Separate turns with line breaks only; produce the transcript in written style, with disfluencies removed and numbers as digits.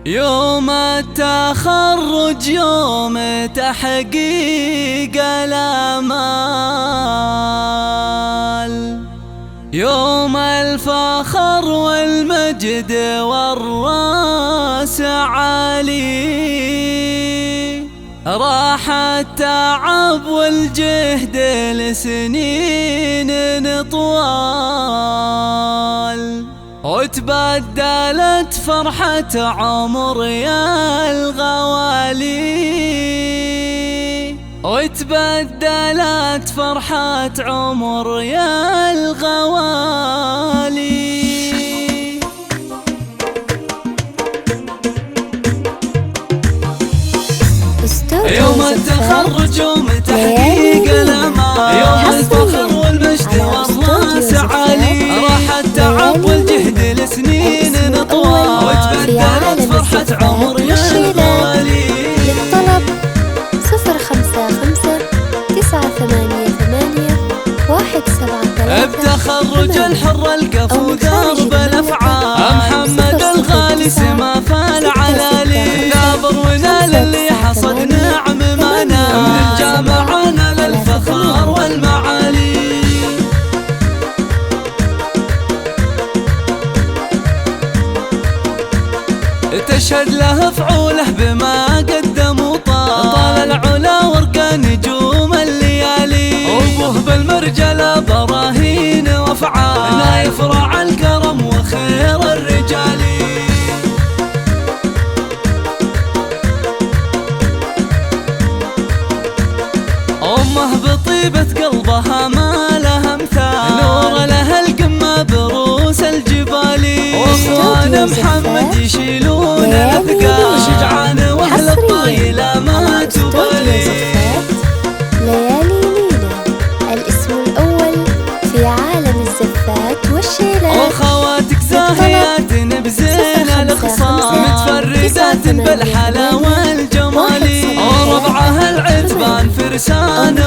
يوم التخرج يوم تحقيق الآمال، يوم الفخر والمجد والراس عالي، راح التعب والجهد لسنين طوال، وتبدلت فرحة عمر يا الغوالي، وتبدلت فرحة عمر يا الغوالي. يوم التخرج يوم تحقيق الامال، يوم الفخر والمجد والراس عالي، راح التعب والجهد لسنين طوال، وتبدلت فرحة عمر يا الغوالي.
للطلب 0548988
بتخرج الحر القفو درب الافعال، محمد الغالي سما فالعلالي، ثابر ونال اللي حصد نعم ما نال، من الجامعة نال الفخار والمعالي. تشهد له فعوله بما قدم وطال، العلا ورقة نجوم الليالي، وابوه بالمرجلة براهين وافعال، لا يفرع الكرم وخير الرجال. أمه بطيبة قلبها ما لها مثال، نور لها القمة بروس الجبال، واخوان محمد يشيلون الاثقال، شجعان واهل الطايلة ما تبالي.
ليالي ليلى الاسم الأول في عالم الزفات والشيلات،
وخواتك زاهيات بزين الخصام، متفردات بالحلا والجمال، وربعها العتبان فرسان